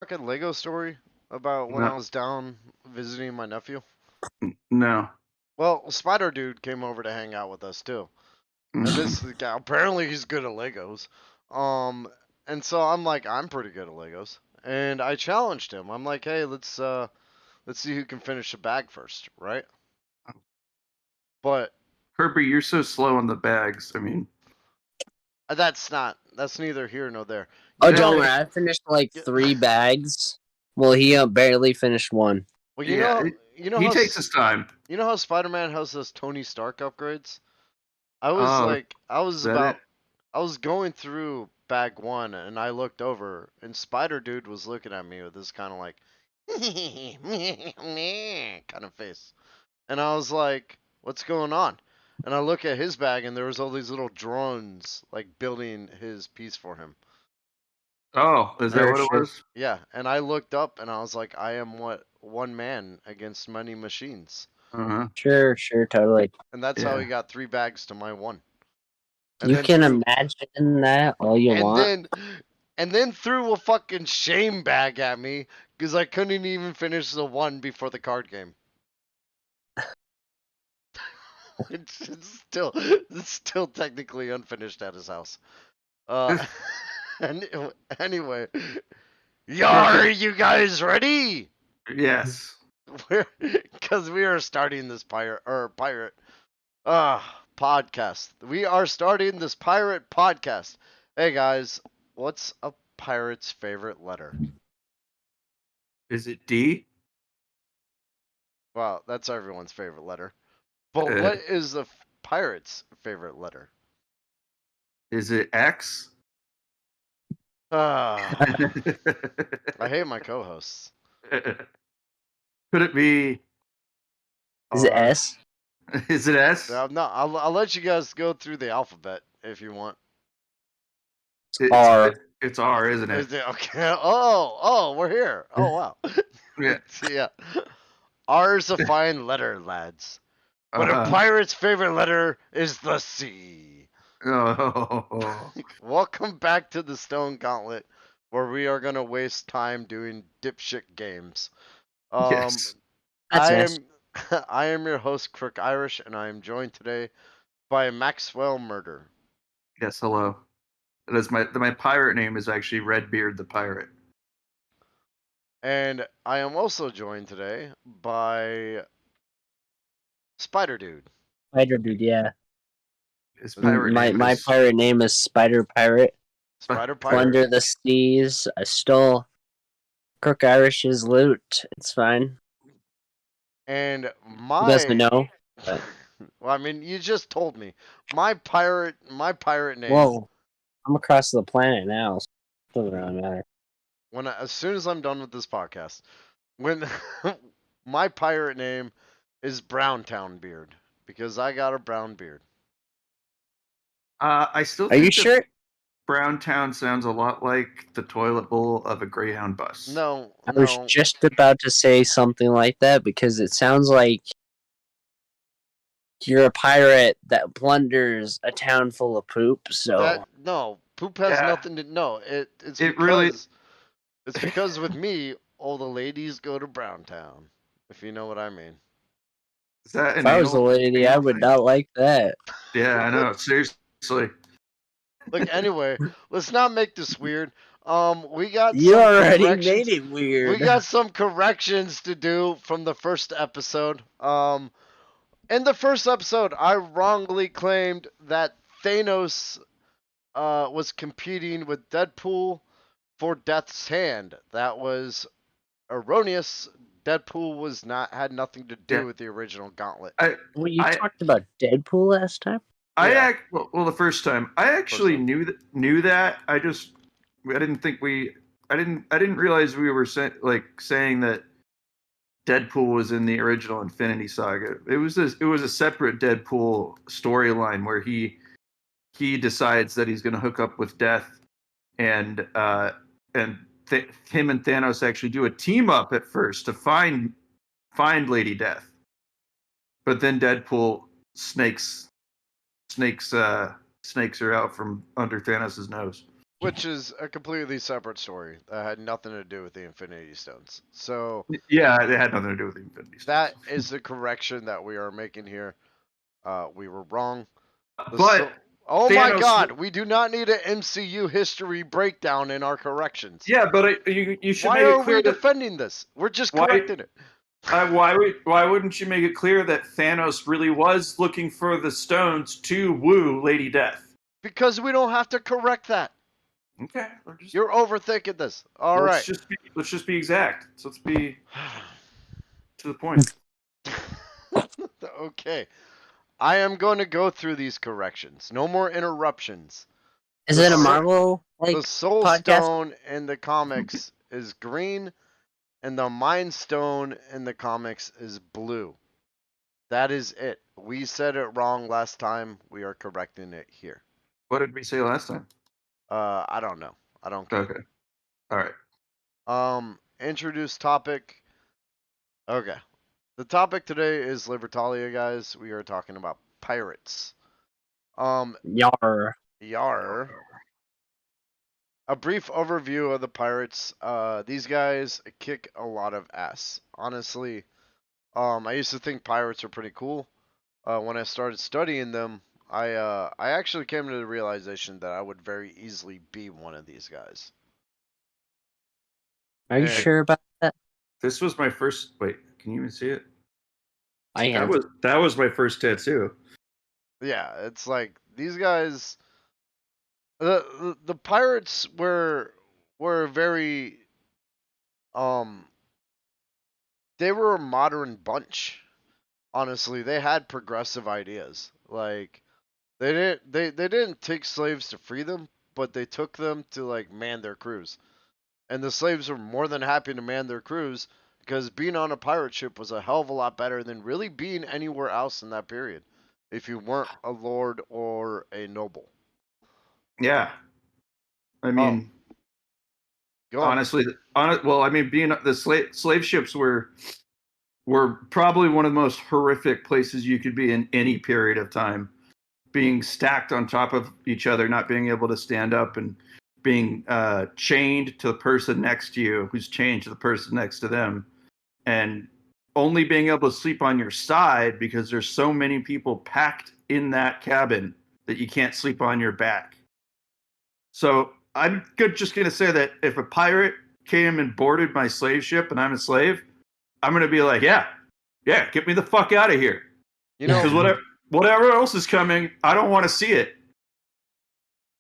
Fucking Lego story about when I No, was down visiting my nephew? no. Well, Spider Dude came over to hang out with us too. And this guy, apparently he's good at Legos. Um, and so I'm like, I'm pretty good at Legos. And I challenged him. I'm like, hey, let's see who can finish the bag first, right? But Kirby, you're so slow on the bags. I mean, that's neither here nor there. Oh, You don't know, worry. I finished like y- 3 bags. Well, he barely finished one. well, yeah, he takes his time. you know how Spider-Man has those Tony Stark upgrades? I was Oh, is like, I was that it? about I was going through bag one and I looked over and Spider Dude was looking at me with this kind of like kind of face. And I was like, what's going on? And I look at his bag and there was all these little drones like building his piece for him. Oh, is that Sure, what it sure. was? Yeah, and I looked up and I was like, I am what one man against many machines. Uh-huh. Sure, totally. And that's how he Yeah. got 3 bags to my one. And You then can threw imagine that all you and want. then threw a fucking shame bag at me because I couldn't even finish the one before the card game. It's still technically unfinished at his house. Uh, and anyway, are you guys ready? Yes. Because we are starting this pirate podcast. We are starting this pirate podcast. Hey guys, what's a pirate's favorite letter? Is it D? Wow, that's everyone's favorite letter. But Uh, what is the pirate's favorite letter? is it X? Ah, Could I hate my co-hosts. it be Is it R. S? Is it S? No, I'll let you guys go through the alphabet if you want. It's R. it's R, isn't it? Is it okay? Oh, we're here. Oh wow. Yeah. Yeah. R's a fine letter, lads. But a Uh, pirate's favorite letter is the C. oh. Welcome back to the Stone Gauntlet, where we are gonna waste time doing dipshit games. Um, Yes. That's I nice. am I am your host, Crook Irish, and I am joined today by Maxwell Murder. Yes, hello. That is my pirate name is actually Redbeard the pirate. And I am also joined today by Spider Dude. Spider dude, yeah. His pirate name My is pirate name is Spider Pirate. Spider Pirate. Plunder the seas. I stole Crook Irish's loot. It's fine. And He doesn't my know. But well, I mean, you just told me. My pirate name whoa, I'm across the planet now. So it doesn't really matter. as soon as I'm done with this podcast, when my pirate name is Browntown Beard because I got a brown beard. I still Are you think that sure? Browntown sounds a lot like the toilet bowl of a Greyhound bus. No, I was no, just about to say something like that because it sounds like you're a pirate that plunders a town full of poop. So no. Poop has Yeah. nothing to no. It's It really because with me, all the ladies go to Browntown. If you know what I mean. is that if an I was a lady, I anal would thing? not like that. Yeah, I know. Seriously. Look, anyway, let's not make this weird. We got You some already made corrections. it We weird. got some corrections to do from the first episode. In the first episode, I wrongly claimed that Thanos was competing with Deadpool for Death's Hand. That was erroneous. Deadpool was not had nothing to do Yeah. with the original Gauntlet. Well, you I talked about Deadpool last time. Yeah. well, the first time I actually time. knew that. I didn't think I didn't realize we were saying that Deadpool was in the original Infinity Saga. It was a separate Deadpool storyline where he decides that he's going to hook up with Death, and him and Thanos actually do a team up at first to find Lady Death, but then Deadpool snakes snakes her out from under Thanos' nose. which is a completely separate story that had nothing to do with the Infinity Stones. So Yeah, it had nothing to do with the Infinity Stones. that is the correction that we are making here. We were wrong. But Oh my Thanos. God, we do not need an MCU history breakdown in our corrections. Yeah, but you should Why make are it clear we that defending this? We're just why correcting it. why wouldn't you make it clear that Thanos really was looking for the stones to woo Lady Death? Because we don't have to correct that. Okay, You're overthinking this. All right. let's just be exact. So let's be to the point. Okay. I am going to go through these corrections. No more interruptions. Is The it a so- Marvel The Soul podcast? Stone in the comics is green, and the Mind Stone in the comics is blue. That is it. We said it wrong last time. We are correcting it here. What did we say last time? I don't know. I don't care. Okay, all right. Introduce topic. Okay. The topic today is Libertalia, guys. We are talking about pirates. Yar. Yar. A brief overview of the pirates. These guys kick a lot of ass. Honestly, I used to think pirates were pretty cool. When I started studying them, I actually came to the realization that I would very easily be one of these guys. Are you And- sure about that? This was my first. Wait, can you even see it? I am. That was my first tattoo. Yeah, it's like these guys. The pirates were very they were a modern bunch. Honestly, they had progressive ideas. Like they didn't take slaves to free them, but they took them to like man their crews. And the slaves were more than happy to man their crews because being on a pirate ship was a hell of a lot better than really being anywhere else in that period if you weren't a lord or a noble. Yeah, I mean, Go on. honestly, well, I mean, being the slave ships were probably one of the most horrific places you could be in any period of time. Being stacked on top of each other, not being able to stand up, and being chained to the person next to you, who's chained to the person next to them, and only being able to sleep on your side because there's so many people packed in that cabin that you can't sleep on your back. So I'm just going to say that if a pirate came and boarded my slave ship and I'm a slave, I'm going to be like, yeah, get me the fuck out of here. You know, Because whatever else is coming, I don't want to see it.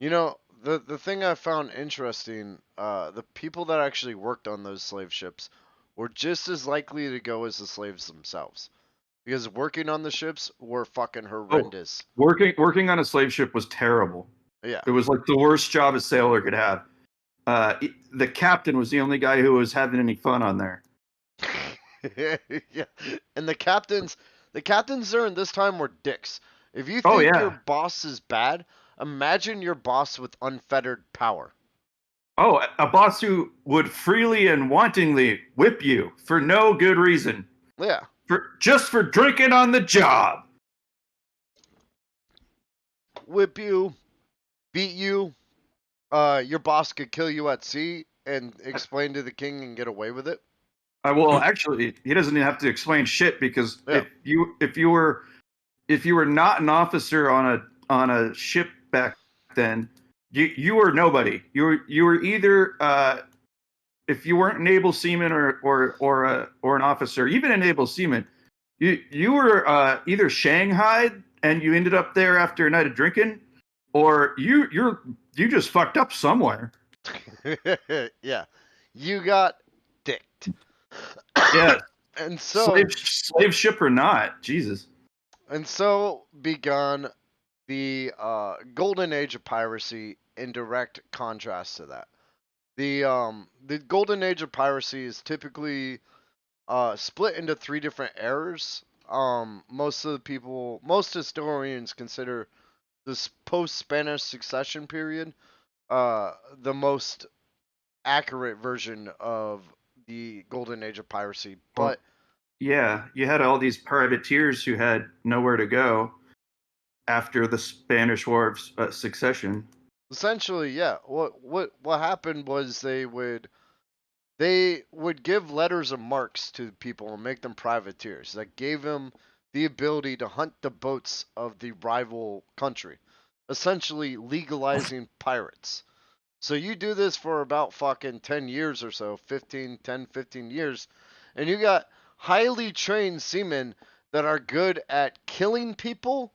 You know, the thing I found interesting, the people that actually worked on those slave ships were just as likely to go as the slaves themselves. Because working on the ships were fucking horrendous. Working on a slave ship was terrible. Yeah. It was like the worst job a sailor could have. The captain was the only guy who was having any fun on there. Yeah. And the captains during this time were dicks. If you Oh, think yeah. your boss is bad, imagine your boss with unfettered power. Oh, a boss who would freely and wantingly whip you for no good reason. Yeah. Just for drinking on the job. Whip you, beat you. Your boss could kill you at sea and explain to the king and get away with it. Well, actually, he doesn't even have to explain shit because Yeah. if you were not an officer on a ship back then, you were nobody. You were either if you weren't a naval seaman or an officer, even a naval seaman, you were either shanghaied and you ended up there after a night of drinking, or you just fucked up somewhere. Yeah. You got dicked. Yeah. And so slave ship or not, Jesus. And so begun the golden age of piracy in direct contrast to that. The golden age of piracy is typically split into three different eras. Most historians consider this post-Spanish succession period the most accurate version of the golden age of piracy. But yeah, you had all these privateers who had nowhere to go after the Spanish War of Succession. Essentially, yeah. What happened was they would give letters of marques to people and make them privateers that gave them the ability to hunt the boats of the rival country, essentially legalizing pirates. So you do this for about fucking 10 years or so, 15 years, and you got highly trained seamen that are good at killing people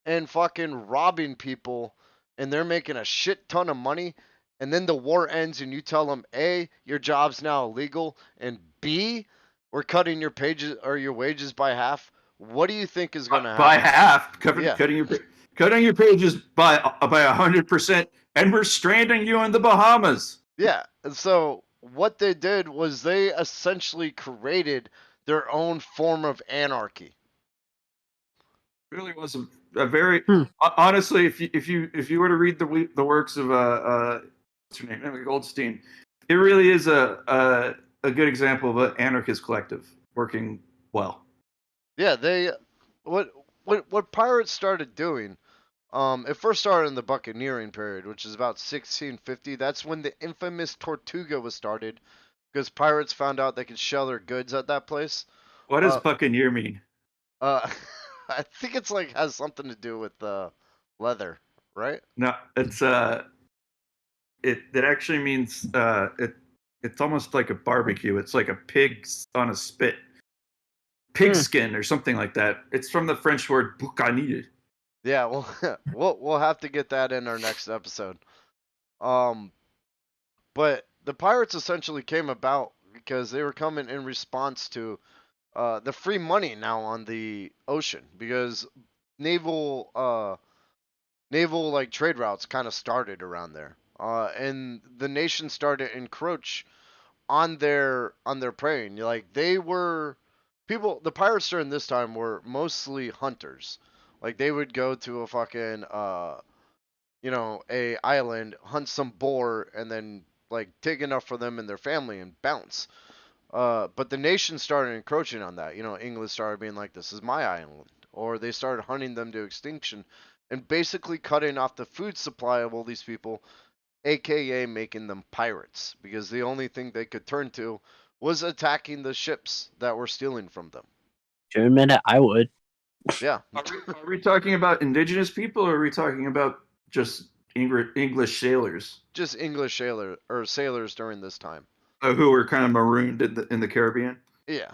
and fucking robbing people, and they're making a shit ton of money. And then the war ends, and you tell them, A, your job's now illegal, and B, we're cutting your pages or your wages by half. What do you think is going to By happen? half, Yeah, cutting your pages by 100%, and we're stranding you in the Bahamas. yeah. And so what they did was they essentially created their own form of anarchy. It really was a very Hmm. honestly, if you were to read the works of what's her name, Emily Goldstein, it really is a good example of an anarchist collective working well. Yeah, they what pirates started doing. It first started in the buccaneering period, which is about 1650. That's when the infamous Tortuga was started, because pirates found out they could sell their goods at that place. What does Uh, buccaneer mean? uh, I think it's like has something to do with leather, right? No, it actually means it's almost like a barbecue. It's like a pig on a spit, pigskin or something like that. It's from the French word boucanir. Yeah, well, we'll have to get that in our next episode. Um, but the pirates essentially came about because they were coming in response to the free money now on the ocean, because naval naval like trade routes kind of started around there, and the nation started to encroach on their prey. And like they were people, the pirates during this time were mostly hunters. Like they would go to a fucking a island, hunt some boar, and then like take enough for them and their family and bounce. But the nation started encroaching on that. England started being like, "This is my island," or they started hunting them to extinction, and basically cutting off the food supply of all these people, aka making them pirates, because the only thing they could turn to was attacking the ships that were stealing from them. To admit it, I would. Yeah, Are we talking about indigenous people, or are we talking about just English sailors just English sailors during this time. who were kind of marooned in the Caribbean? Yeah.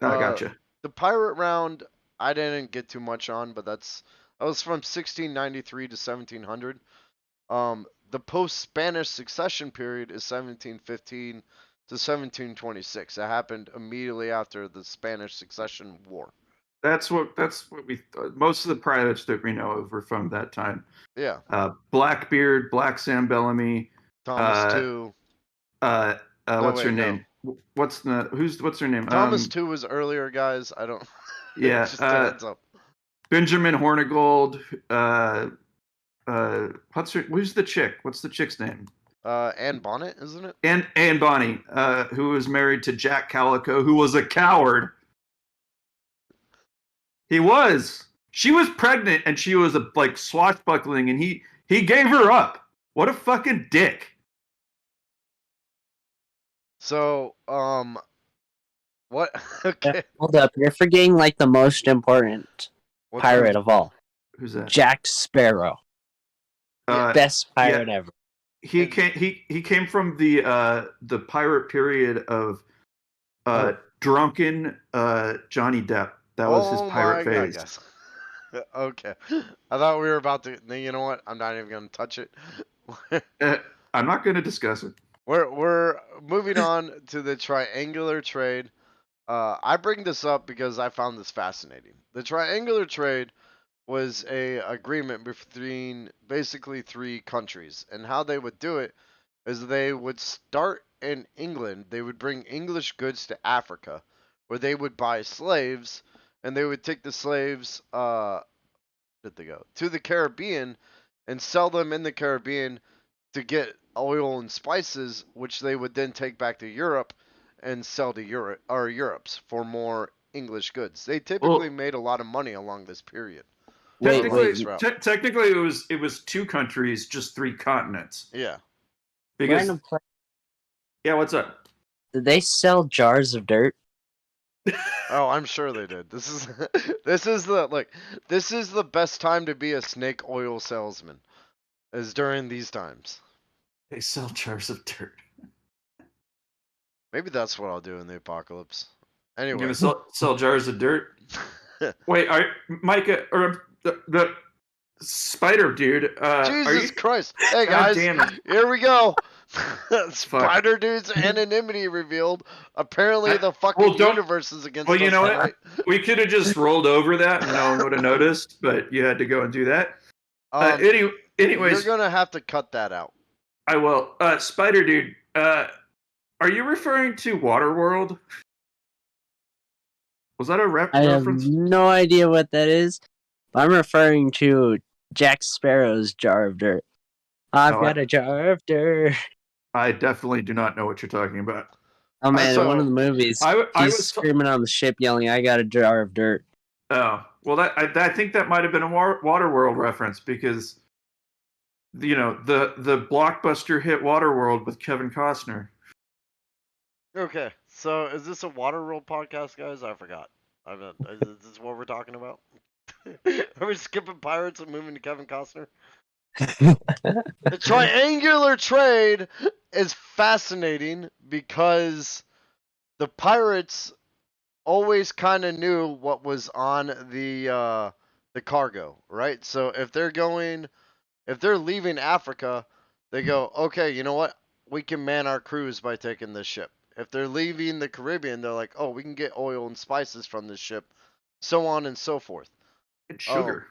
I Uh, gotcha. the pirate round I didn't get too much on, but that was from 1693 to 1700. The post-Spanish succession period is 1715 to 1726. It happened immediately after the Spanish Succession War. That's what we most of the pirates that we know of were from that time. Yeah, Blackbeard, Black Sam Bellamy, Thomas uh, Two. No, what's her wait, no. name? What's her name? Thomas Two was earlier, guys. I don't. Yeah, Just a heads up. Benjamin Hornigold. Who's the chick? What's the chick's name? Anne Bonnet, isn't it? And Bonnie, who was married to Jack Calico, who was a coward. He was. She was pregnant and she was like swashbuckling, and he gave her up. What a fucking dick. So, what? Okay. Hold up, you're forgetting like the most important What's pirate of all, Who's that? Jack Sparrow, best pirate yeah. ever. He came from the pirate period of drunken Johnny Depp. That was his pirate phase. God, yes. Okay. I thought we were about to. You know what? I'm not even gonna touch it. I'm not going to discuss it. We're moving on to the triangular trade. I bring this up because I found this fascinating. The triangular trade was a agreement between basically three countries, and how they would do it is they would start in England. They would bring English goods to Africa, where they would buy slaves, and they would take the slaves. Did they go to the Caribbean and sell them in the Caribbean to get oil and spices, which they would then take back to Europe and sell to Europe's for more English goods. They typically Well, made a lot of money along this period. Wait, Technically, route. technically, it was 2 countries, just 3 continents. Yeah. Because Random play. yeah, what's up? Did they sell jars of dirt? Oh, I'm sure they did. This is this is the best time to be a snake oil salesman, is during these times. They sell jars of dirt. Maybe that's what I'll do in the apocalypse. You're Anyway. gonna sell jars of dirt. Wait, Micah or the spider dude? Jesus Christ! Hey God guys, damn it. here we go. Spider dude's anonymity revealed. Apparently, the fucking universe is against us. Well, you know what? Tonight. We could have just rolled over that and no one would have noticed, but you had to go and do that. Anyways, you're gonna have to cut that out. I will. Spider dude, are you referring to Waterworld? Was that a I have reference? no idea what that is. I'm referring to Jack Sparrow's jar of dirt. I've got a jar of dirt. I definitely do not know what you're talking about. Oh man, in one of the movies, I he's was screaming on the ship, yelling, "I got a jar of dirt." Oh, well, I think that might have been a Waterworld reference because, you know, the blockbuster hit Waterworld with Kevin Costner. Okay, so is this a Waterworld podcast, guys? I forgot. Is this what we're talking about? Are we skipping pirates and moving to Kevin Costner? The triangular trade is fascinating because the pirates always kind of knew what was on the cargo, right? So if they're leaving Africa, they go, okay, you know what? We can man our crews by taking this ship. If they're leaving the Caribbean, they're like, oh, we can get oil and spices from this ship, so on and so forth. And sugar.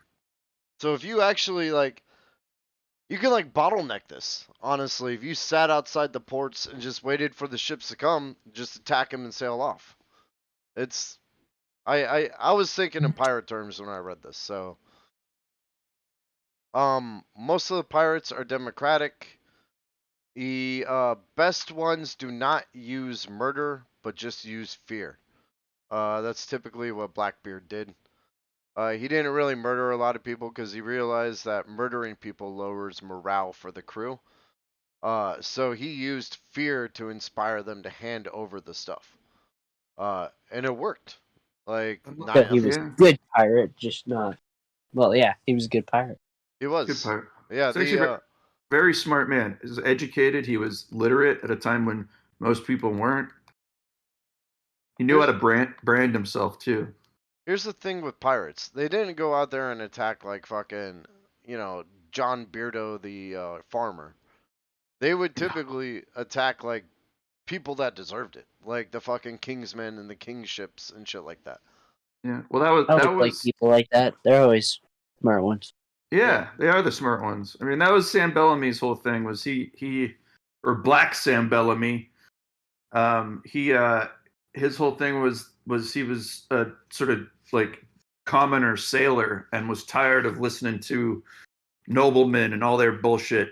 So if you actually you can bottleneck this. Honestly, if you sat outside the ports and just waited for the ships to come, just attack them and sail off. It's I was thinking in pirate terms when I read this. So most of the pirates are democratic. The best ones do not use murder, but just use fear. That's typically what Blackbeard did. He didn't really murder a lot of people because he realized that murdering people lowers morale for the crew. So he used fear to inspire them to hand over the stuff. And it worked. But he was a good pirate, just not. Well, yeah, he was a good pirate. He was. Good pirate. Yeah, very smart man. He was educated. He was literate at a time when most people weren't. He knew how to brand himself too. Here's the thing with pirates. They didn't go out there and attack like fucking, John Beardo the farmer. They would typically attack like people that deserved it, like the fucking Kingsmen and the King ships and shit like that. Yeah, well, that was like people like that. They're always smart ones. Yeah, they are the smart ones. I mean, that was Sam Bellamy's whole thing. Was he or Black Sam Bellamy? His whole thing was he was a sort of like commoner sailor and was tired of listening to noblemen and all their bullshit.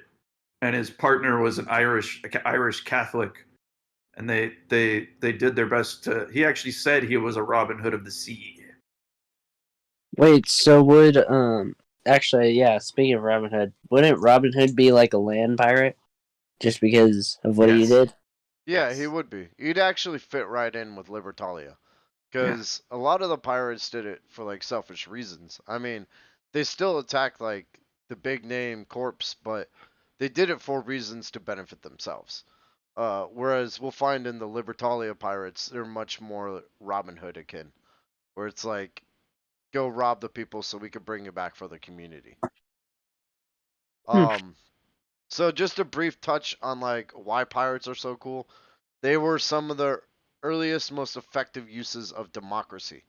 And his partner was an Irish Catholic, and they did their best to. He actually said he was a Robin Hood of the sea. Wait, so would actually, yeah, speaking of Robin Hood, wouldn't Robin Hood be like a land pirate just because of what he did? Yeah, he would be. He'd actually fit right in with Libertalia. Because a lot of the pirates did it for selfish reasons. I mean, they still attacked the big name corpse, but they did it for reasons to benefit themselves. Whereas we'll find in the Libertalia pirates, they're much more Robin Hood akin, where it's like, go rob the people so we can bring it back for the community. So just a brief touch on why pirates are so cool. They were some of the earliest, most effective uses of democracy.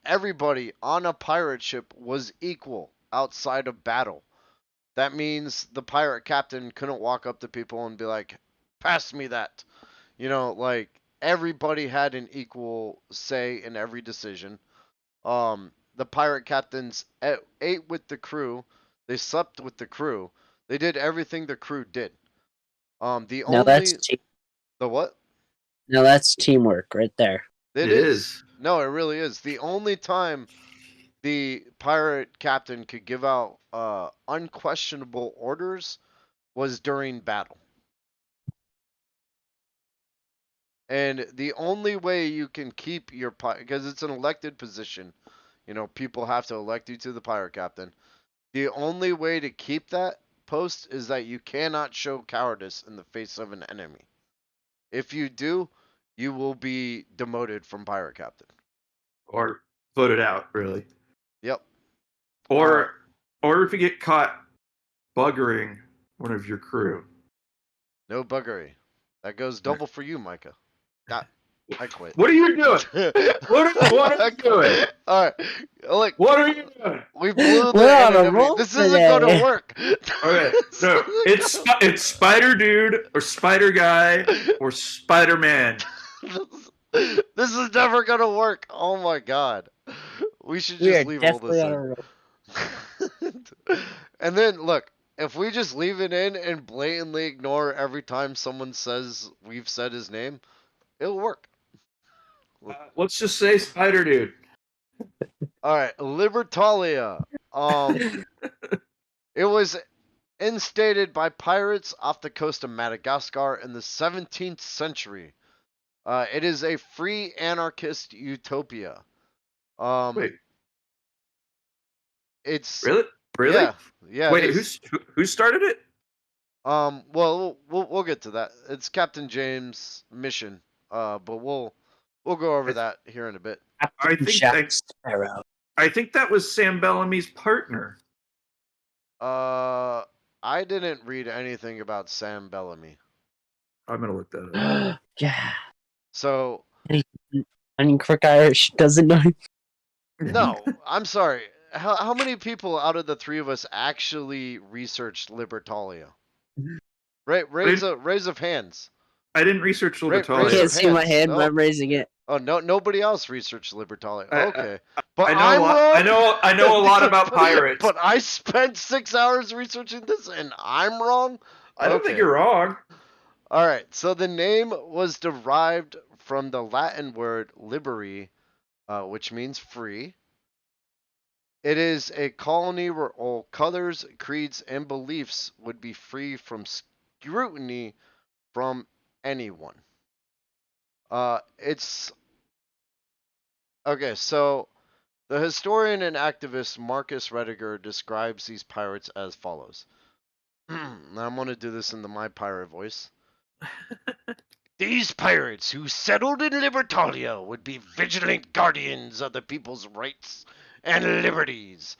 Everybody on a pirate ship was equal outside of battle. That means the pirate captain couldn't walk up to people and be like, pass me that. Everybody had an equal say in every decision. The pirate captains ate with the crew. They slept with the crew. They did everything the crew did. The what? No, that's teamwork right there. It is. No, it really is. The only time the pirate captain could give out unquestionable orders was during battle. And the only way you can keep your because it's an elected position, people have to elect you to the pirate captain. The only way to keep that post is that you cannot show cowardice in the face of an enemy. If you do, you will be demoted from pirate captain. Or voted out, really. Yep. Or if you get caught buggering one of your crew. No buggery. That goes double for you, Micah. I quit. What are you doing? What are you doing? All right. Look, What are you doing? we blew the We're on a anonymity. roll This isn't going to today. work. Okay, no, it's Spider Dude or Spider Guy or Spider Man. This is never going to work. Oh my god. We should We are just leave all definitely this on a in. roll. And then look, if we just leave it in and blatantly ignore every time someone says we've said his name, it'll work. Let's just say Spider Dude. All right, Libertalia. It was instated by pirates off the coast of Madagascar in the 17th century. It is a free anarchist utopia. Wait, It's really? yeah. Wait, it is. who started it? Well, we'll get to that. It's Captain James' mission. But we'll go over that here in a bit. I think Jack Sparrow. I think that was Sam Bellamy's partner. I didn't read anything about Sam Bellamy. I'm gonna look that up. Yeah. So I mean, Crook Irish doesn't know. no, I'm sorry. How many people out of the three of us actually researched Libertalia? Raise of hands. I didn't research Ra- I raise Libertalia. can't of see my hands. hand, No. but I'm raising it. Oh no, nobody else researched Libertalia. I- Okay, but I know I'm a lot. wrong. I know a lot about pirates. But I spent 6 hours researching this, and I'm wrong. I don't Okay. think you're wrong. All right, so the name was derived from the Latin word liberi, which means free. It is a colony where all colors, creeds, and beliefs would be free from scrutiny from anyone. It's okay. So the historian and activist Marcus Rediger describes these pirates as follows. Now I'm going to do this in my pirate voice. These pirates who settled in Libertalia would be vigilant guardians of the people's rights and liberties.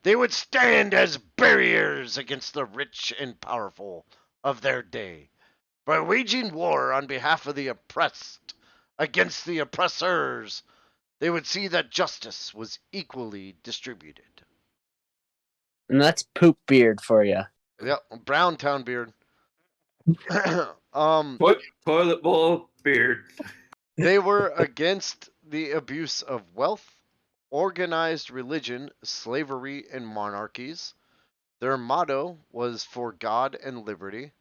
They would stand as barriers against the rich and powerful of their day. By waging war on behalf of the oppressed against the oppressors, they would see that justice was equally distributed. And that's poop beard for you. Yep, brown town beard. Toilet bowl beard. They were against the abuse of wealth, organized religion, slavery, and monarchies. Their motto was for God and liberty.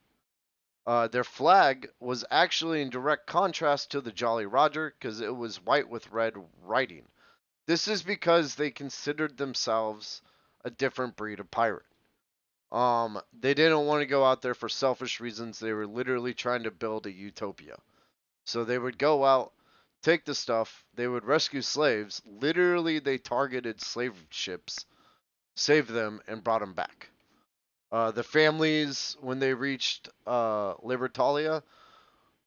Their flag was actually in direct contrast to the Jolly Roger because it was white with red writing. This is because they considered themselves a different breed of pirate. They didn't want to go out there for selfish reasons. They were literally trying to build a utopia. So they would go out, take the stuff, they would rescue slaves. Literally, they targeted slave ships, saved them, and brought them back. The families, when they reached Libertalia,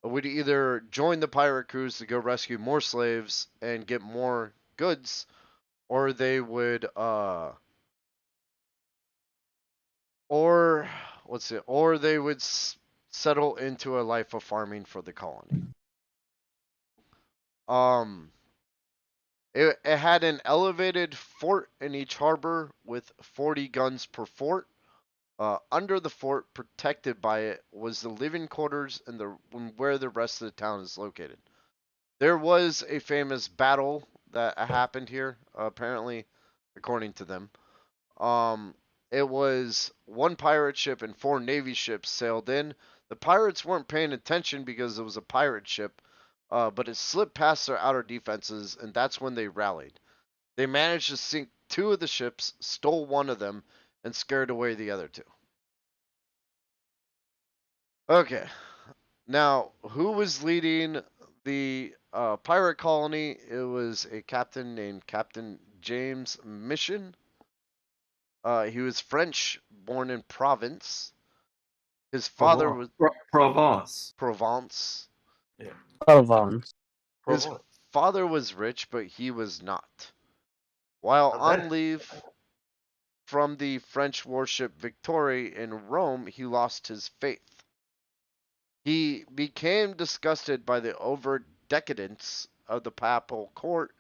would either join the pirate crews to go rescue more slaves and get more goods, or they would settle into a life of farming for the colony. It had an elevated fort in each harbor with 40 guns per fort. Under the fort, protected by it, was the living quarters and where the rest of the town is located. There was a famous battle that happened here, apparently, according to them. It was one pirate ship and 4 Navy ships sailed in. The pirates weren't paying attention because it was a pirate ship, but it slipped past their outer defenses, and that's when they rallied. They managed to sink 2 of the ships, stole 1 of them, and scared away the other 2. Okay. Now, who was leading the pirate colony? It was a captain named Captain James Mission. He was French, born in Provence. His father was Provence. Provence. Yeah. Provence. His Provence. father was rich, but he was not. While How'd on that- leave from the French warship Victory in Rome, he lost his faith. He became disgusted by the overt decadence of the papal court,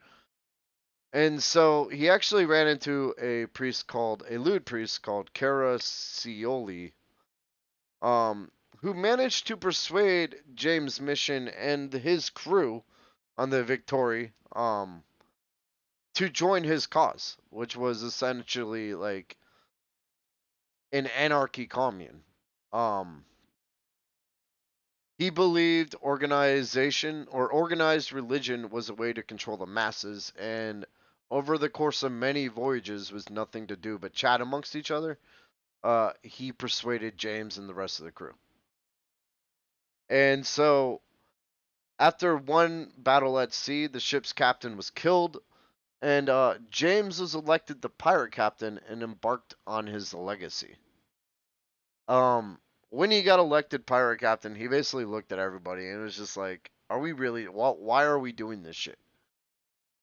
and so he actually ran into a lewd priest called Caraccioli, who managed to persuade James Mission and his crew on the Victory, to join his cause, which was essentially like an anarchy commune. He believed organized religion was a way to control the masses, and over the course of many voyages with nothing to do but chat amongst each other, he persuaded James and the rest of the crew. And so, after one battle at sea, the ship's captain was killed, and James was elected the pirate captain and embarked on his legacy. When he got elected pirate captain, he basically looked at everybody and was just like, "Are we really? Why are we doing this shit?"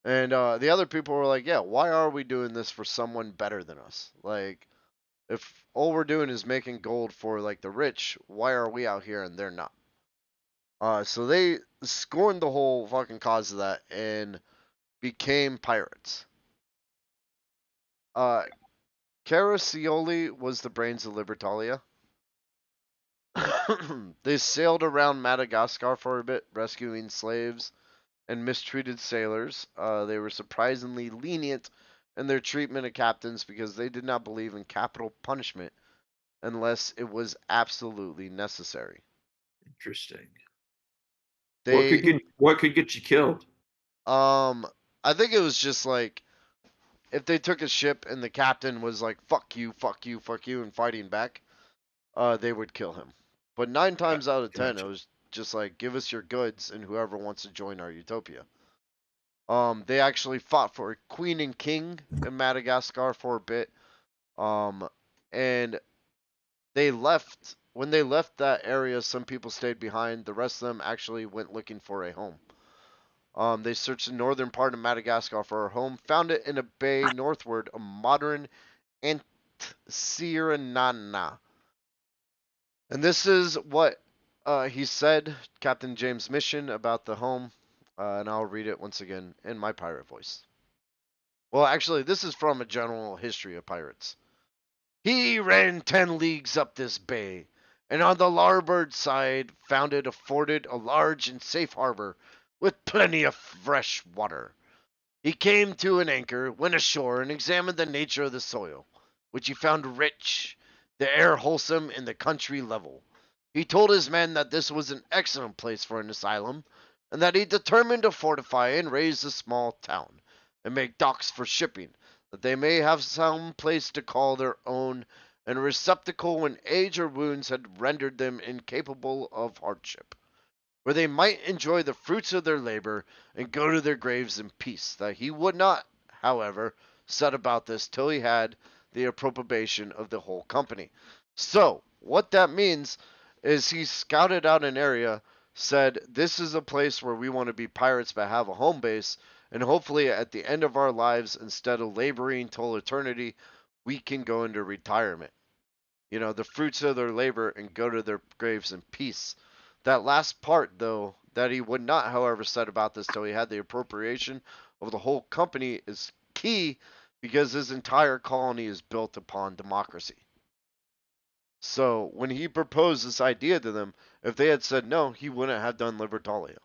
And the other people were like, "Yeah, why are we doing this for someone better than us? Like, if all we're doing is making gold for like the rich, why are we out here and they're not?" So they scorned the whole fucking cause of that and became pirates. Uh, Caraccioli was the brains of Libertalia. They sailed around Madagascar for a bit, rescuing slaves and mistreated sailors. They were surprisingly lenient in their treatment of captains because they did not believe in capital punishment unless it was absolutely necessary. Interesting. They, What could get you killed? I think it was just like if they took a ship and the captain was like, "Fuck you, fuck you, fuck you," and fighting back, they would kill him. But 9 times out of 10, it Gotcha. was just like, "Give us your goods, and whoever wants to join our Utopia." They actually fought for a queen and king in Madagascar for a bit. And they left. When they left that area, some people stayed behind. The rest of them actually went looking for a home. They searched the northern part of Madagascar for a home, found it in a bay northward of modern Antsiranana. And this is what he said, Captain James Mission, about the home. And I'll read it once again in my pirate voice. Well, actually, this is from a general history of pirates. He ran 10 leagues up this bay, and on the larboard side found it afforded a large and safe harbor, with plenty of fresh water. He came to an anchor, went ashore, and examined the nature of the soil, which he found rich, the air wholesome, and the country level. He told his men that this was an excellent place for an asylum, and that he determined to fortify and raise a small town, and make docks for shipping, that they may have some place to call their own, and a receptacle when age or wounds had rendered them incapable of hardship, where they might enjoy the fruits of their labor and go to their graves in peace. That he would not, however, set about this till he had the approbation of the whole company. So, what that means is he scouted out an area, said, "This is a place where we want to be pirates but have a home base, and hopefully at the end of our lives, instead of laboring till eternity, we can go into retirement. You know, the fruits of their labor and go to their graves in peace." That last part, though, that he would not, however, set about this till he had the appropriation of the whole company, is key because his entire colony is built upon democracy. So when he proposed this idea to them, if they had said no, he wouldn't have done Libertalia.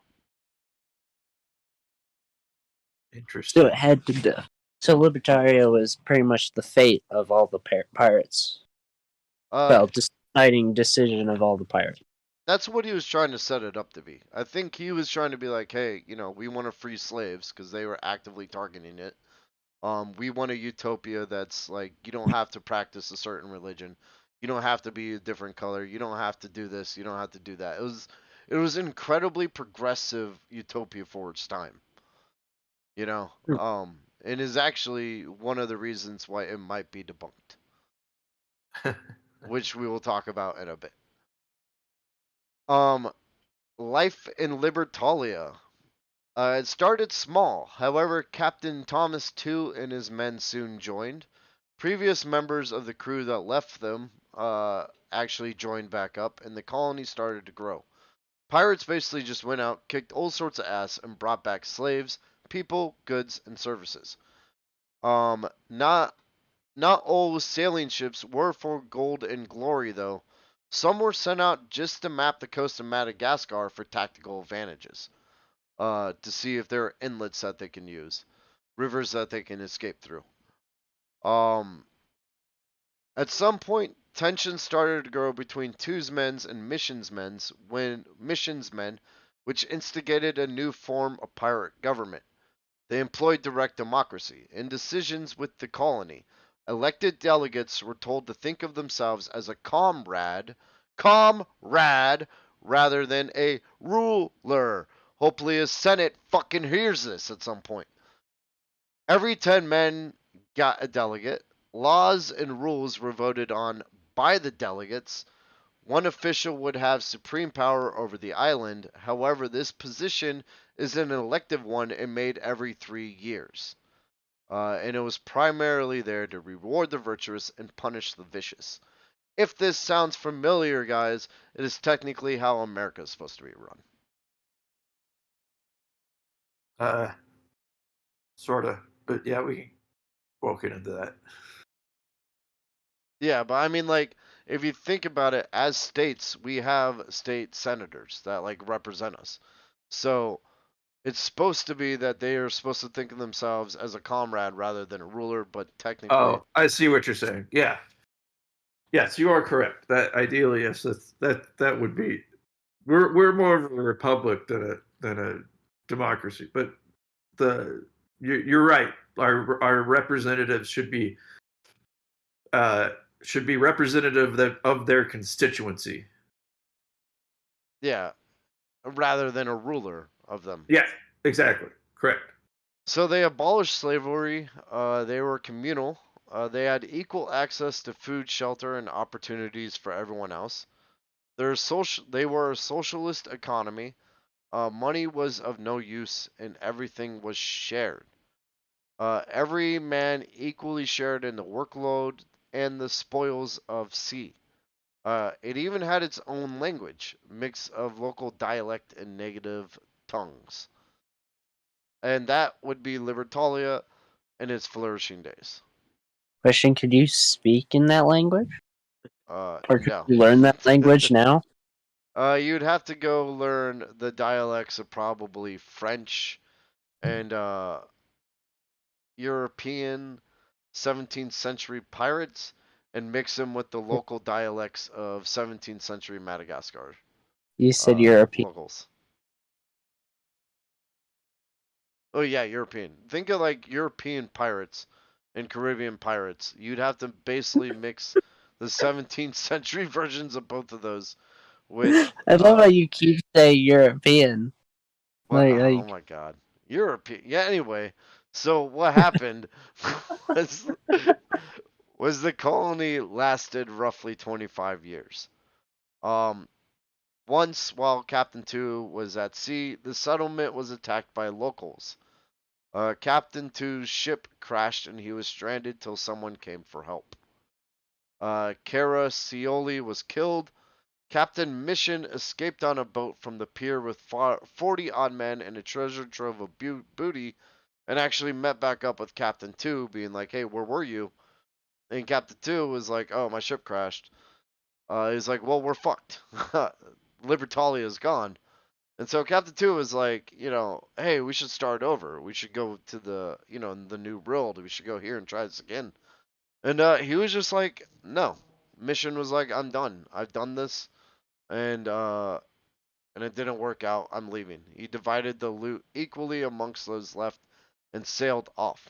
Interesting. So it had to do. So Libertalia was pretty much the fate of all the pirates. Well, deciding decision of all the pirates. That's what he was trying to set it up to be. I think he was trying to be like, hey, we want to free slaves because they were actively targeting it. We want a utopia that's like you don't have to practice a certain religion, you don't have to be a different color, you don't have to do this, you don't have to do that. It was incredibly progressive utopia for its time, you know. And is actually one of the reasons why it might be debunked, which we will talk about in a bit. Um, Life in Libertalia. It started small, however, Captain Thomas II and his men soon joined. Previous members of the crew that left them actually joined back up, and the colony started to grow. Pirates basically just went out, kicked all sorts of ass, and brought back slaves, people, goods, and services. Not all sailing ships were for gold and glory, though. Some were sent out just to map the coast of Madagascar for tactical advantages, to see if there are inlets that they can use, rivers that they can escape through. Um, at some point, tensions started to grow between Two's and Mission's men, which instigated a new form of pirate government. They employed direct democracy. In decisions with the colony, elected delegates were told to think of themselves as a comrade, rather than a ruler. Hopefully, a Senate fucking hears this at some point. Every 10 men got a delegate. Laws and rules were voted on by the delegates. One official would have supreme power over the island. However, this position is an elective one and made every 3 years. And it was primarily there to reward the virtuous and punish the vicious. If this sounds familiar, guys, it is technically how America is supposed to be run. Sort of, but yeah, we can walk into that. Yeah, but I mean, like, if you think about it, as states, we have state senators that, like, represent us. So it's supposed to be that they are supposed to think of themselves as a comrade rather than a ruler, but technically. Oh, I see what you're saying. Yeah. Yes, you are correct. That ideally, yes, that would be. We're more of a republic than a democracy, but you're right. Our representatives should be representative of their constituency. Yeah, rather than a ruler of them. Yeah, exactly. Correct. So they abolished slavery. They were communal. They had equal access to food, shelter, and opportunities for everyone else. They were a socialist economy. Money was of no use, and everything was shared. Every man equally shared in the workload and the spoils of sea. It even had its own language, mix of local dialect and native tongues. And that would be Libertalia in its flourishing days. Question: could you speak in that language, or could No. you learn that language now? You'd have to go learn the dialects of probably French and European 17th century pirates and mix them with the local dialects of 17th century Madagascar You said European. locals. Oh yeah, European. Think of like European pirates and Caribbean pirates. You'd have to basically mix the 17th century versions of both of those with I love how you keep saying European. what, Like, oh my god. European. Yeah, anyway. So what happened was was the colony lasted roughly 25 years. Um Once while Captain 2 was at sea, the settlement was attacked by locals. Captain Two's ship crashed and he was stranded till someone came for help. Kara Cioli was killed. Captain Mission escaped on a boat from the pier with 40 odd men and a treasure trove of booty, and actually met back up with Captain 2, being like, hey, where were you? And Captain 2 was like, oh, my ship crashed. He's like, well, we're fucked. Libertalia is gone. And so Captain 2 was like, hey, we should start over. We should go to the new world. We should go here and try this again. And he was just like, no. Mission was like, I'm done. I've done this, and it didn't work out. I'm leaving. He divided the loot equally amongst those left and sailed off.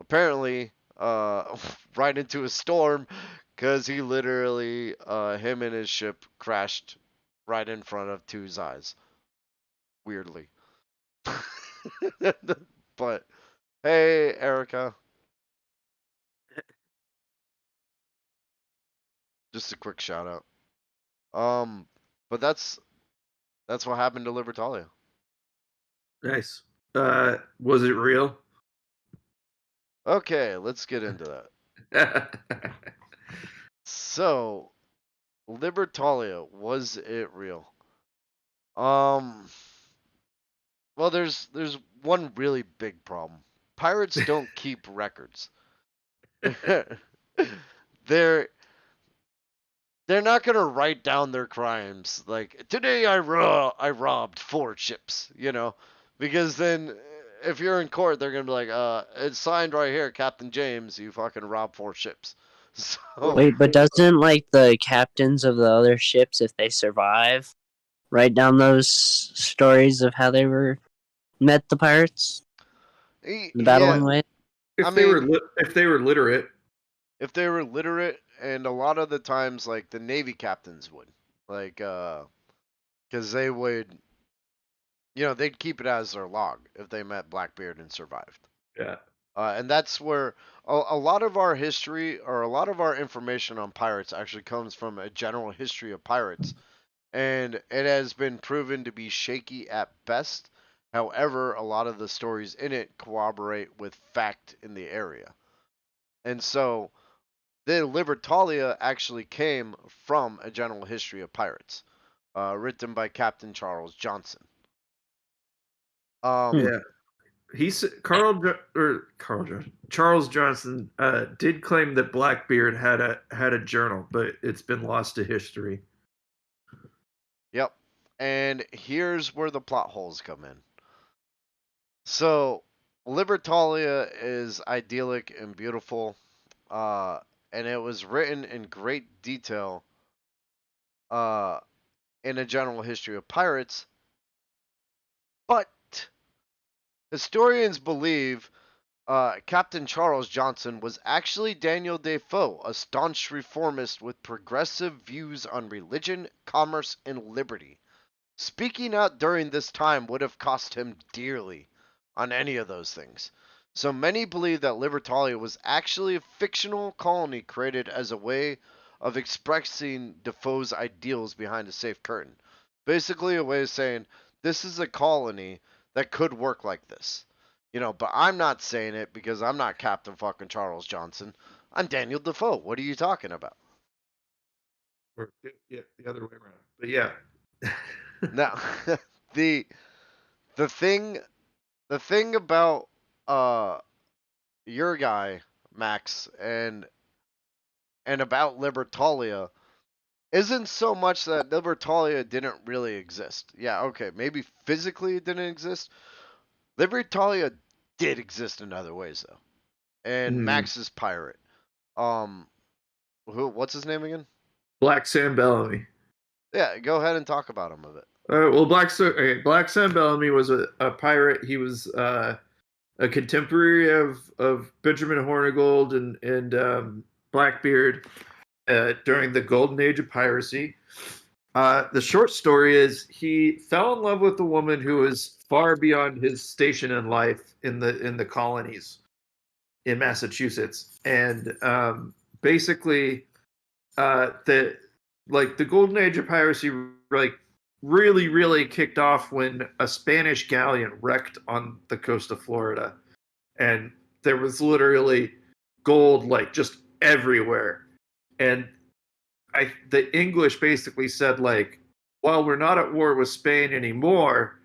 apparently right into a storm because he literally him and his ship crashed right in front of Two's eyes. Weirdly. But hey, Erica, just a quick shout out. But that's what happened to Libertalia. Nice. Was it real? Okay, let's get into that. So, Libertalia, was it real? Um, well, there's one really big problem. Pirates don't keep records. they're they're not gonna write down their crimes like today I robbed 4 ships, because then if you're in court they're gonna be like it's signed right here, Captain James, you fucking robbed 4 ships. So Wait, but doesn't like the captains of the other ships, if they survive, write down those stories of how they met the pirates, the yeah, battling way? if I they were mean, if they were literate. if they were literate, and a lot of the times like the Navy captains would like because they would they'd keep it as their log if they met Blackbeard and survived. Yeah. And that's where a lot of our history or a lot of our information on pirates actually comes from a general history of pirates. And it has been proven to be shaky at best. However, a lot of the stories in it corroborate with fact in the area. And so the Libertalia actually came from a general history of pirates, written by Captain Charles Johnson. Yeah. He's Charles Johnson did claim that Blackbeard had a journal, but it's been lost to history. Yep. And here's where the plot holes come in. So, Libertalia is idyllic and beautiful, and it was written in great detail uh, in a general history of pirates. But historians believe Captain Charles Johnson was actually Daniel Defoe, a staunch reformist with progressive views on religion, commerce, and liberty. Speaking out during this time would have cost him dearly on any of those things. So many believe that Libertalia was actually a fictional colony created as a way of expressing Defoe's ideals behind a safe curtain. Basically, a way of saying this is a colony that could work like this. But I'm not saying it because I'm not Captain fucking Charles Johnson. I'm Daniel Defoe. What are you talking about? Or yeah, the other way around. But yeah. Now, the the thing the thing about uh your guy Max and about Libertalia isn't so much that Libertalia didn't really exist. Yeah, okay, maybe physically it didn't exist. Libertalia did exist in other ways though. And Mm. Max is pirate. Um what's his name again? Black Sam Bellamy. Yeah, go ahead and talk about him a bit. Well, Black Sam Bellamy was a pirate. He was a contemporary of Benjamin Hornigold and Blackbeard during the golden age of piracy. The short story is he fell in love with a woman who was far beyond his station in life in the colonies in Massachusetts, and basically the golden age of piracy like really kicked off when a Spanish galleon wrecked on the coast of Florida, and there was literally gold like just everywhere. And the English basically said like, well, we're not at war with Spain anymore,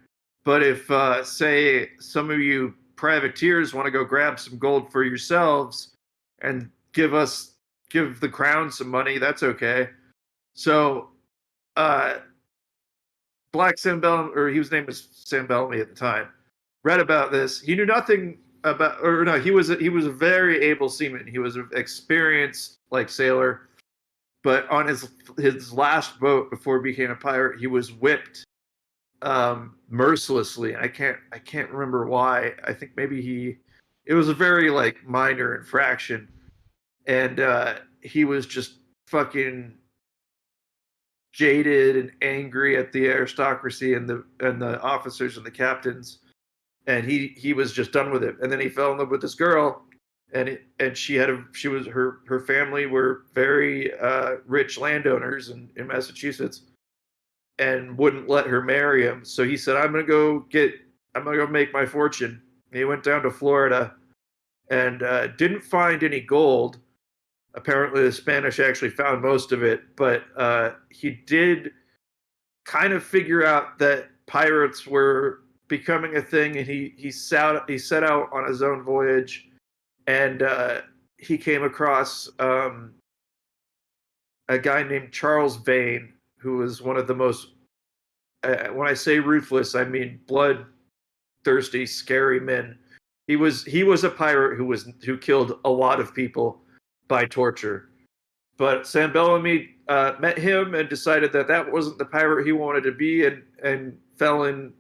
but if say some of you privateers want to go grab some gold for yourselves and give the crown some money, that's okay. So Black Sam Bellamy, or his name was Sam Bellamy at the time, read about this. He knew nothing about, or no, he was a very able seaman. He was an experienced like sailor, but on his last boat before he became a pirate, he was whipped mercilessly. I can't remember why. I think maybe It was a very like minor infraction, and he was just fucking jaded and angry at the aristocracy and the officers and the captains, and he was just done with it. And then he fell in love with this girl, and she was her family were very rich landowners in Massachusetts, and wouldn't let her marry him. So he said, I'm gonna go make my fortune. And he went down to Florida and didn't find any gold. Apparently, the Spanish actually found most of it, but he did kind of figure out that pirates were becoming a thing, and he set out on his own voyage, and he came across a guy named Charles Vane, who was one of the most, when I say ruthless, I mean bloodthirsty, scary men. He was a pirate who killed a lot of people by torture. But Sam Bellamy met him and decided that wasn't the pirate he wanted to be, and fell in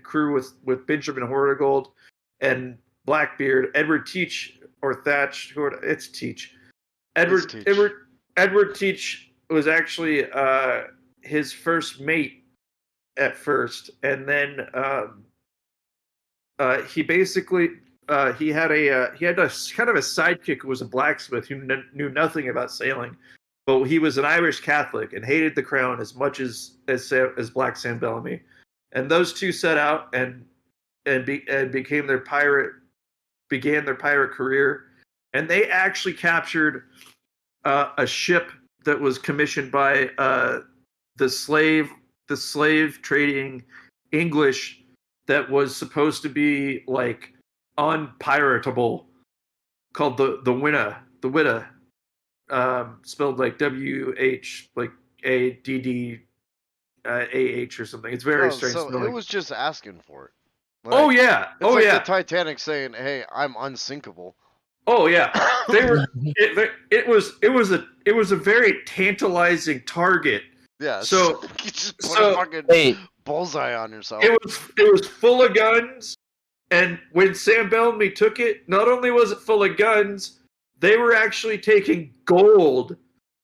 crew with Benjamin Hornigold and Blackbeard, Edward Teach or Thatch. It's Teach. Edward Teach was actually his first mate at first, and then he basically he had a kind of a sidekick who was a blacksmith who knew nothing about sailing, but he was an Irish Catholic and hated the crown as much as Black Sam Bellamy, and those two set out and began their pirate career, and they actually captured a ship that was commissioned by the slave trading English that was supposed to be like unpiratable, called the Witta, spelled like WH, like ADD AH or something. It's very strange. So spelling. it was just asking for it. Like, oh yeah, it's like the Titanic saying, "Hey, I'm unsinkable." Oh yeah, they were. It was a very tantalizing target. Yeah. So you just put a fucking bullseye on yourself. It was full of guns, and when Sam Bellamy took it, not only was it full of guns, they were actually taking gold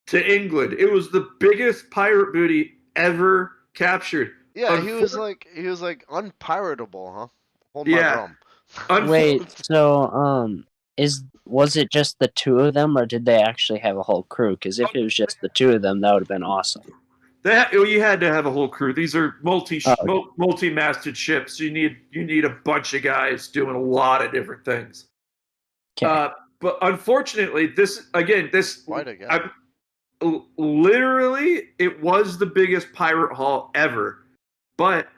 to England. It was the biggest pirate booty ever captured. Yeah, he was like unpiratable, huh? Hold my drum. Wait, so was it just the two of them, or did they actually have a whole crew? Because if it was just the two of them, that would have been awesome. You had to have a whole crew. These are multi-masted ships. You need a bunch of guys doing a lot of different things. Okay. But unfortunately, literally, it was the biggest pirate haul ever. But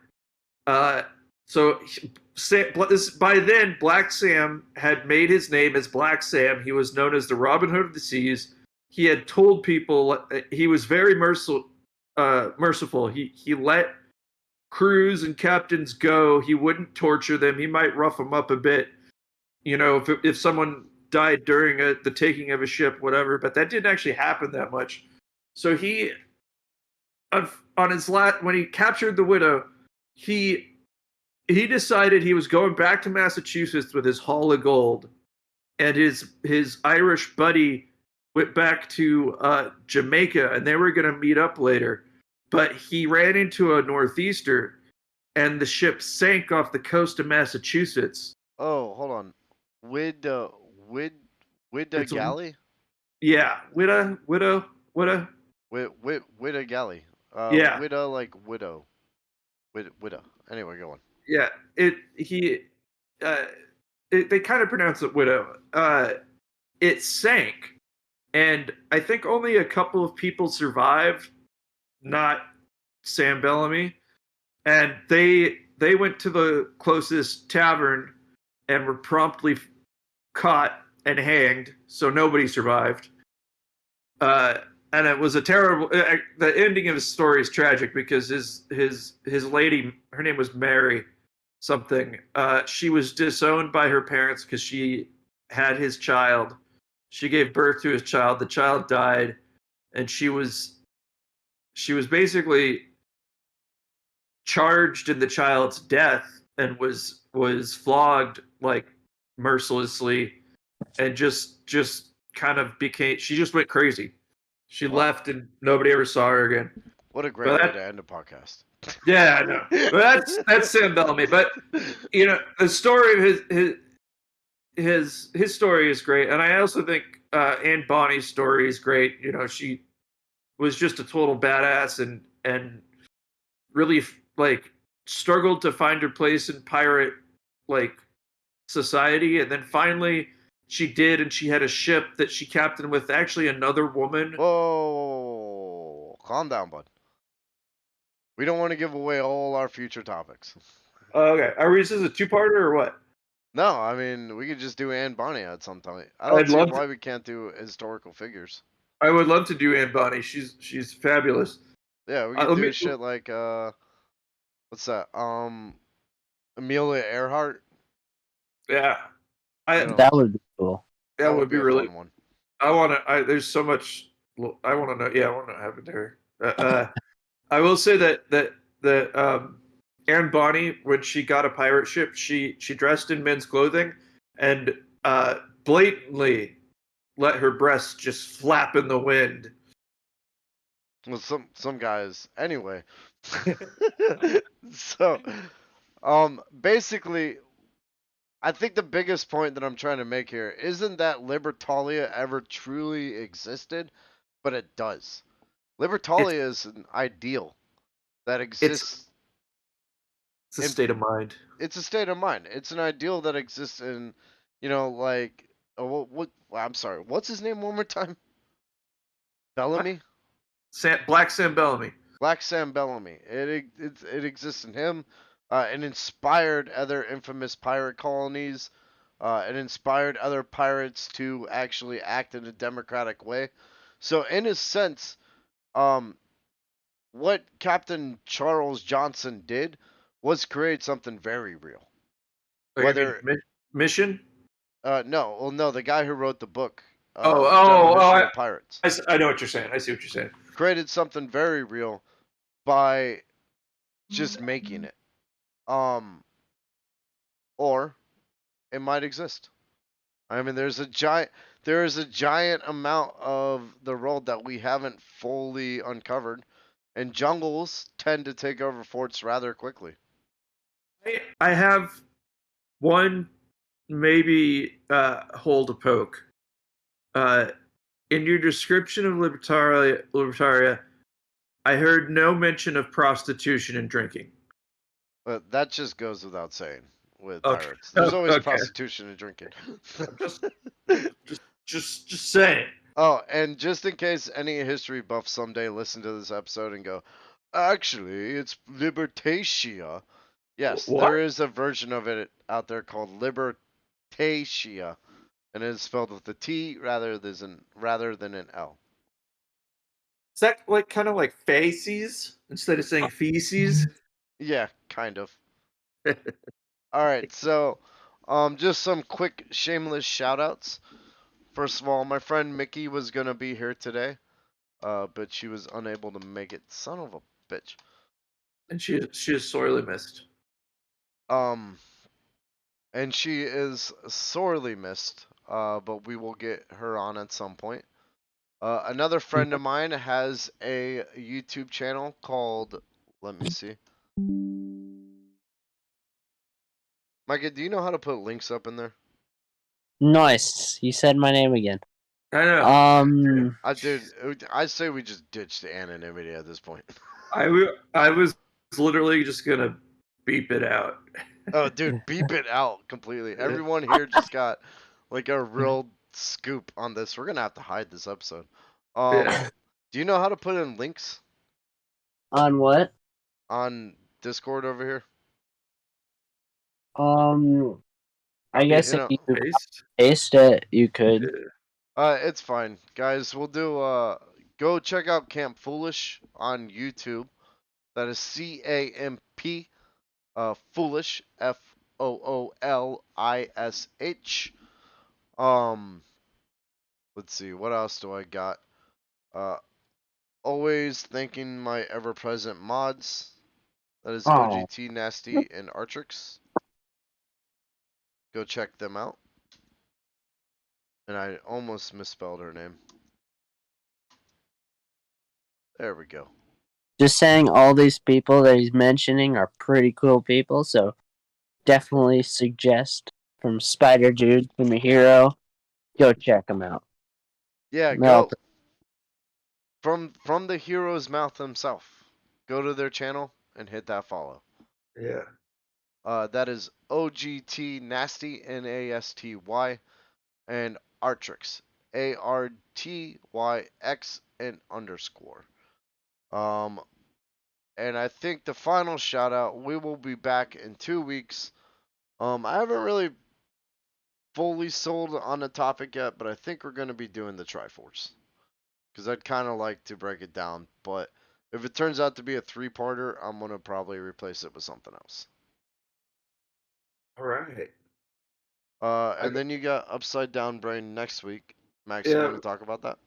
by then, Black Sam had made his name as Black Sam. He was known as the Robin Hood of the Seas. He had told people he was very merciful. He let crews and captains go. He wouldn't torture them. He might rough them up a bit, if someone died during the taking of a ship, whatever. But that didn't actually happen that much. So he, on his when he captured the Widow, he decided he was going back to Massachusetts with his haul of gold, and his Irish buddy went back to Jamaica, and they were going to meet up later. But he ran into a northeaster, and the ship sank off the coast of Massachusetts. Oh, hold on. Wid Galley? Yeah, Widow. Widda Galley. Yeah. Widda like widow. Widda. Anyway, go on. Yeah, they kind of pronounce it widow. It sank, and I think only a couple of people survived, not Sam Bellamy, and they went to the closest tavern and were promptly caught and hanged, so nobody survived. And it was a terrible. The ending of his story is tragic because his lady, her name was Mary something. She was disowned by her parents because she had his child. She gave birth to his child. The child died, and she was basically charged in the child's death and was flogged like mercilessly, and just kind of became. She just went crazy. She Wow. left, and nobody ever saw her again. What a great But way that, to end a podcast. yeah, I know. But that's Sam Bellamy. But the story of his story is great, and I also think Anne Bonny's story is great. She was just a total badass and really like struggled to find her place in pirate like society, and then finally she did, and she had a ship that she captained with actually another woman. Whoa, calm down, bud. We don't want to give away all our future topics. Okay, are this a two-parter or what? No, I mean we could just do Anne Bonny at some time. I don't I'd see love why to. we can't do historical figures. I would love to do Anne Bonny. She's fabulous. Yeah, we could Let do me. shit like what's that? Amelia Earhart. Yeah, You know, That would be cool. that that would would be be a really. fun one. I want to. There's so much. I want to know. Yeah, I want to have it there. I will say that Anne Bonny, when she got a pirate ship, she dressed in men's clothing and blatantly let her breasts just flap in the wind. Well, some guys anyway. So, basically, I think the biggest point that I'm trying to make here isn't that Libertalia ever truly existed, but it does. It's Libertalia is an ideal that it's exists. it's a in state of mind. It's a state of mind. It's an ideal that exists in, like, what? I'm sorry. What's his name one more time? Bellamy. Black Sam Bellamy. Black Sam Bellamy. It exists in him. It inspired other infamous pirate colonies. It inspired other pirates to actually act in a democratic way. So in a sense, um, what Captain Charles Johnson did was create something very real. Like, Whether mission. no, well, no, the guy who wrote the book, Oh, General History of Pirates, I know what you're saying. I see what you're saying. created something very real by just making it. Or it might exist. I mean, there is a giant amount of the world that we haven't fully uncovered, and jungles tend to take over forts rather quickly. I have one maybe hole to poke. In your description of Libertaria, I heard no mention of prostitution and drinking. But that just goes without saying with Okay. pirates. There's always Okay. prostitution and drinking. Just saying. Oh, and just in case any history buffs someday listen to this episode and go, actually, it's Libertatia. Yes, What? there is a version of it out there called Libertatia, and it is spelled with a T rather than an L. Is that like kind of like faces instead of saying feces? Yeah, kind of. All right, so just some quick shameless shout outs. First of all, my friend Mickey was gonna be here today, but she was unable to make it. Son of a bitch. And she is sorely missed. Um, and she is sorely missed. But we will get her on at some point. Another friend of mine has a YouTube channel called. Let me see. Micah, do you know how to put links up in there? Nice. You said my name again. I know. Dude, I say we just ditch the anonymity at this point. I was literally just gonna beep it out. Oh, dude, beep it out completely. Everyone here just got like a real scoop on this. We're gonna have to hide this episode. Yeah. Do you know how to put in links On what? on Discord over here? I guess You if know, you could Paste. paste it, you could. it's fine, guys. We'll do. Go check out Camp Foolish on YouTube. That is CAMP. Foolish. FOOLISH. Let's see. What else do I got? Uh, always thanking my ever-present mods. That is Oh, OGT Nasty and Artrix. Go check them out. And I almost misspelled her name. There we go. Just saying, all these people that he's mentioning are pretty cool people, so definitely suggest from Spider Dude, from a hero, go check them out. Yeah, Well, go from the hero's mouth himself. Go to their channel and hit that follow. Yeah. That is OGT Nasty Nasty and Artrix ARTYX and underscore. And I think the final shout out, we will be back in 2 weeks. I haven't really fully sold on the topic yet, but I think we're going to be doing the Triforce. Because I'd kind of like to break it down. But if it turns out to be a 3-parter, I'm going to probably replace it with something else. All right. And then you got Upside Down Brain next week. Max, Yeah. you want to talk about that?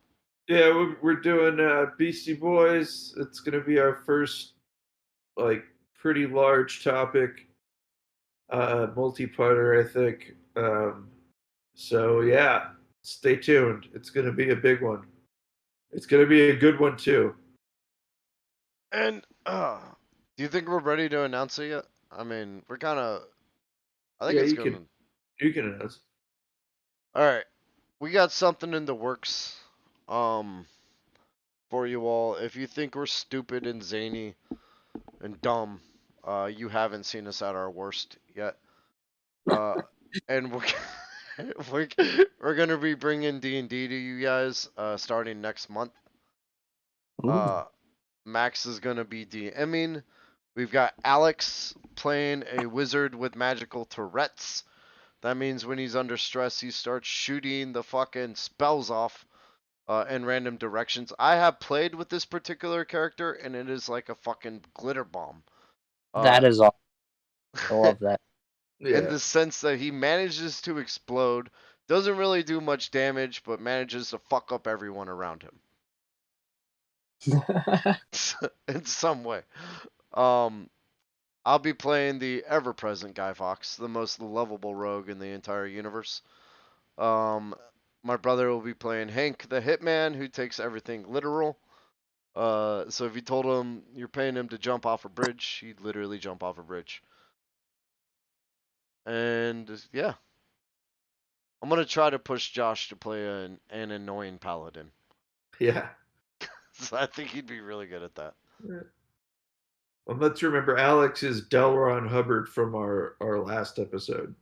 Yeah, we're doing Beastie Boys. It's gonna be our first like pretty large topic, multi-parter, I think. So yeah, stay tuned. It's gonna be a big one. It's gonna be a good one too. And do you think we're ready to announce it yet? I mean, we're kind of. I think Yeah, it's you going to. can announce. All right. We got something in the works for you all. If you think we're stupid and zany and dumb, you haven't seen us at our worst yet. And we're, we're going to be bringing D&D to you guys starting next month. Max is going to be DMing. We've got Alex playing a wizard with magical Tourette's. That means when he's under stress, he starts shooting the fucking spells off in random directions. I have played with this particular character, and it is like a fucking glitter bomb. that is all. I love that. Yeah. In the sense that he manages to explode, doesn't really do much damage, but manages to fuck up everyone around him in some way. I'll be playing the ever-present Guy Fawkes, the most lovable rogue in the entire universe. My brother will be playing Hank, the hitman, who takes everything literal. So if you told him you're paying him to jump off a bridge, he'd literally jump off a bridge. And yeah, I'm gonna try to push Josh to play an annoying paladin. Yeah. So I think he'd be really good at that. Well, let's remember Alex is Delron Hubbard from our last episode.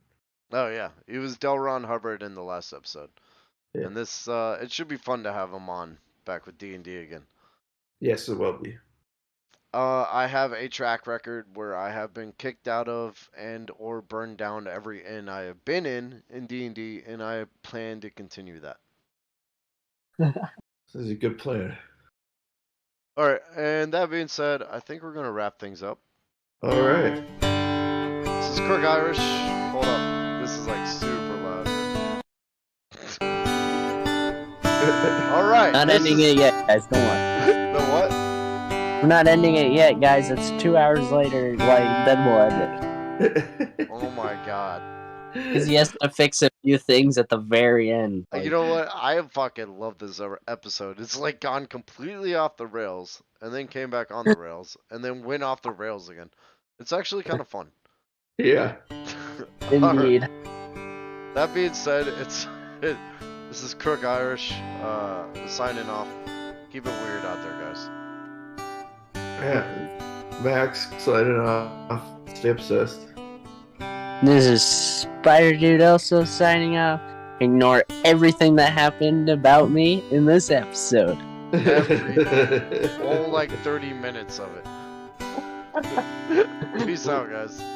Oh yeah, he was Delron Hubbard in the last episode. Yeah. And this it should be fun to have him on back with D&D again. Yes, it will be. I have a track record where I have been kicked out of and or burned down every inn I have been in D&D, and I plan to continue that. This is a good plan. All right, and that being said, I think we're gonna wrap things up. All right. This is Crook Irish. Hold up, this is like super loud. All right. Not ending it yet, guys. Don't worry. The what? We're not ending it yet, guys. It's 2 hours later. Then we'll end it. Oh my god. Because he has to fix a few things at the very end. You know what? I fucking love this episode. It's like gone completely off the rails, and then came back on the rails, and then went off the rails again. It's actually kind of fun. Yeah. Indeed. Right. That being said, this is Crook Irish signing off. Keep it weird out there, guys. Yeah. Max signing off. Stay obsessed. This is Spider Dude also signing off. Ignore everything that happened about me in this episode. All like 30 minutes of it. Peace out, guys.